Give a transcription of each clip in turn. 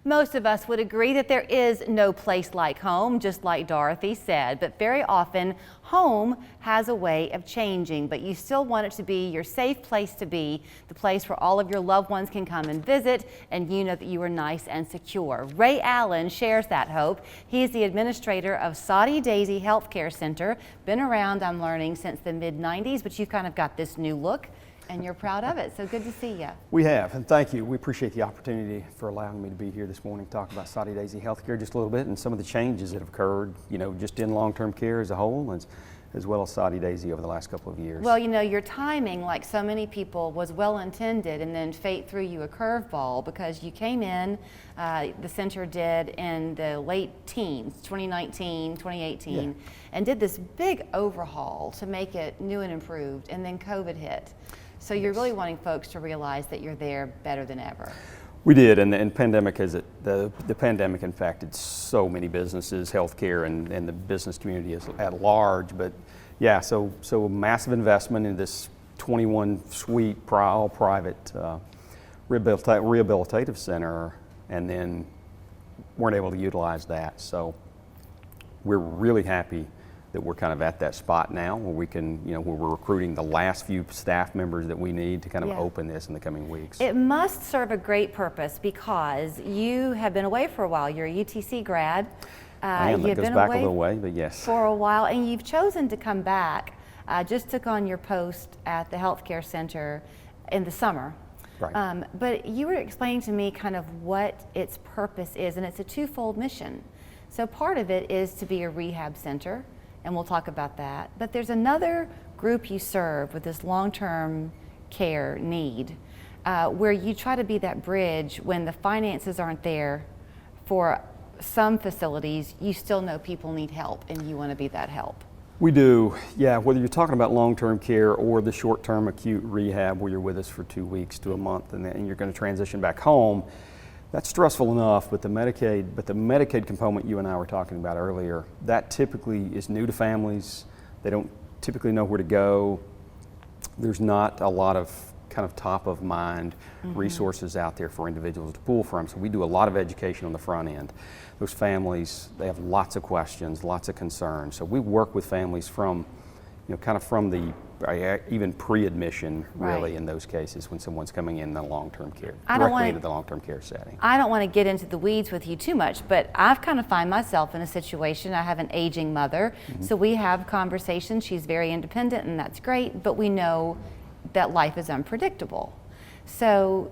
Most of us would agree that there is no place like home, just like Dorothy said, but very often home has a way of changing, but you still want it to be your safe place to be, the place where all of your loved ones can come and visit, and you know that you are nice and secure. Ray Allen shares that hope. He is the administrator of Soddy Daisy Healthcare Center, been around, I'm learning, since the mid-90s, but you've kind of got this new look. And you're proud of it, so good to see you. We have, and thank you. We appreciate the opportunity for allowing me to be here this morning to talk about Soddy Daisy Healthcare just a little bit and some of the changes that have occurred, just in long-term care as a whole, as well as Soddy Daisy over the last couple of years. Well, your timing, like so many people, was well intended, and then fate threw you a curveball because you came in, the center did in the late teens, 2019, 2018, and did this big overhaul to make it new and improved, and then COVID hit. So you're really wanting folks to realize that you're there better than ever. We did, and the pandemic the pandemic impacted so many businesses, healthcare, and the business community at large. But yeah, so massive investment in this 21-suite all private rehabilitative center, and then weren't able to utilize that. So we're really happy that we're kind of at that spot now where we can, where we're recruiting the last few staff members that we need to kind of open this in the coming weeks. It must serve a great purpose because you have been away for a while. You're a UTC grad. I am. That goes back a little way, but yes. For a while, and you've chosen to come back. Just took on your post at the healthcare center in the summer. Right. But you were explaining to me kind of what its purpose is, and it's a twofold mission. So part of it is to be a rehab center, and we'll talk about that. But there's another group you serve with this long-term care need, where you try to be that bridge when the finances aren't there for some facilities. You still know people need help, and you want to be that help. We do, yeah. Whether you're talking about long-term care or the short-term acute rehab where you're with us for 2 weeks to a month, and then you're going to transition back home, that's stressful enough, but the Medicaid component you and I were talking about earlier, that typically is new to families. They don't typically know where to go. There's not a lot of kind of top of mind resources out there for individuals to pull from. So we do a lot of education on the front end. Those families, they have lots of questions, lots of concerns. So we work with families from, kind of from the even pre-admission, really, in those cases when someone's coming in the long-term care, directly into the long-term care setting. I don't want to get into the weeds with you too much, but I've kind of find myself in a situation. I have an aging mother, so we have conversations. She's very independent, and that's great, but we know that life is unpredictable. So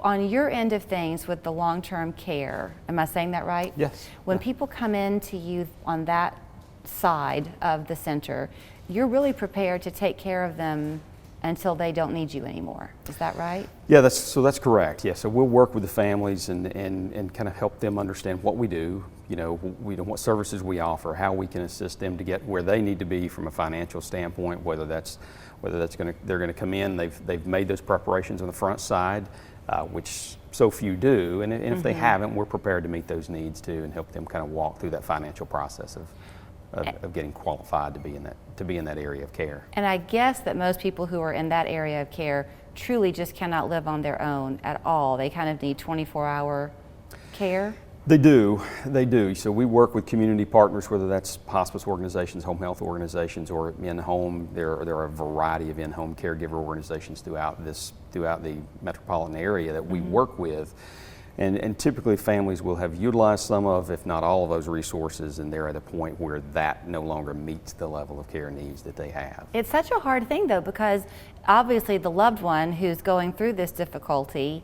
on your end of things with the long-term care, am I saying that right? Yes. When people come in to you on that side of the center, you're really prepared to take care of them until they don't need you anymore. Is that right? Yeah, that's correct. Yeah, so we'll work with the families and kind of help them understand what we do, what services we offer, how we can assist them to get where they need to be from a financial standpoint, whether they're going to come in, they've made those preparations on the front side, which so few do, and if they haven't, we're prepared to meet those needs too and help them kind of walk through that financial process of getting qualified to be in that area of care. And I guess that most people who are in that area of care truly just cannot live on their own at all. They kind of need 24-hour care. They do. So we work with community partners, whether that's hospice organizations, home health organizations, or in-home. There are a variety of in-home caregiver organizations throughout the metropolitan area that we work with. And typically families will have utilized some of, if not all of those resources, and they're at a point where that no longer meets the level of care needs that they have. It's such a hard thing though, because obviously the loved one who's going through this difficulty,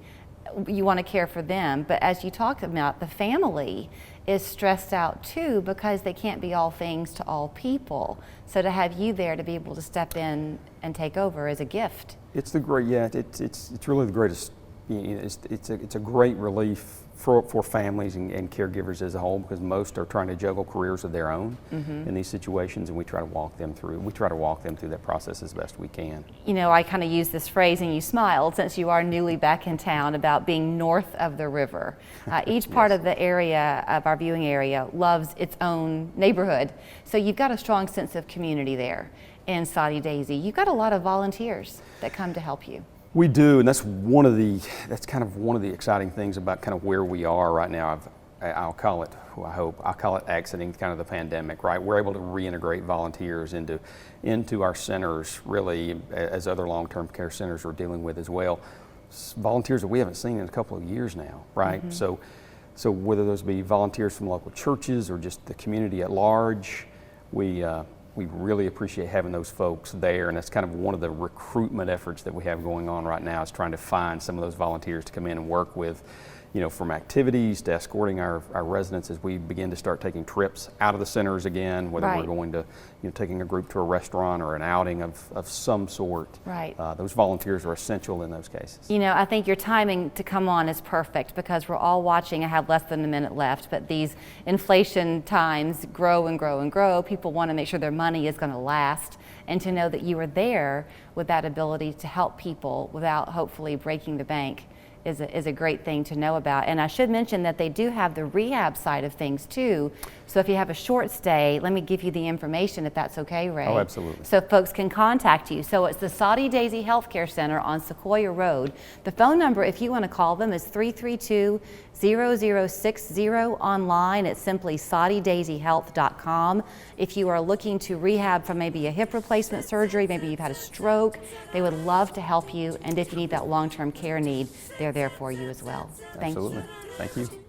you want to care for them, but as you talked about, the family is stressed out too because they can't be all things to all people. So to have you there to be able to step in and take over is a gift. It's really the greatest. It's a great relief for families and caregivers as a whole, because most are trying to juggle careers of their own in these situations, and we try to walk them through that process as best we can. I kind of use this phrase, and you smiled since you are newly back in town, about being north of the river. Each part of the area of our viewing area loves its own neighborhood, so you've got a strong sense of community there in Soddy Daisy. You've got a lot of volunteers that come to help you. We do, and that's kind of one of the exciting things about kind of where we are right now. I'll call it exiting kind of the pandemic, right? We're able to reintegrate volunteers into our centers, really, as other long-term care centers are dealing with as well. Volunteers that we haven't seen in a couple of years now, right? So whether those be volunteers from local churches or just the community at large, we really appreciate having those folks there, and that's kind of one of the recruitment efforts that we have going on right now, is trying to find some of those volunteers to come in and work with, from activities to escorting our residents as we begin to start taking trips out of the centers again, whether Right. we're going to, taking a group to a restaurant or an outing of some sort. Right. Those volunteers are essential in those cases. I think your timing to come on is perfect because we're all watching. I have less than a minute left, but these inflation times grow and grow and grow. People want to make sure their money is going to last, and to know that you are there with that ability to help people without hopefully breaking the bank is a great thing to know about. And I should mention that they do have the rehab side of things too. So if you have a short stay, let me give you the information if that's okay, Ray. Oh, absolutely. So folks can contact you. So it's the Soddy Daisy Healthcare Center on Sequoia Road. The phone number, if you want to call them, is 332-0060. Online, it's simply soddydaisyhealth.com. If you are looking to rehab from maybe a hip replacement surgery, maybe you've had a stroke, they would love to help you. And if you need that long-term care need, they're there for you as well. Thank you. Absolutely. Thank you.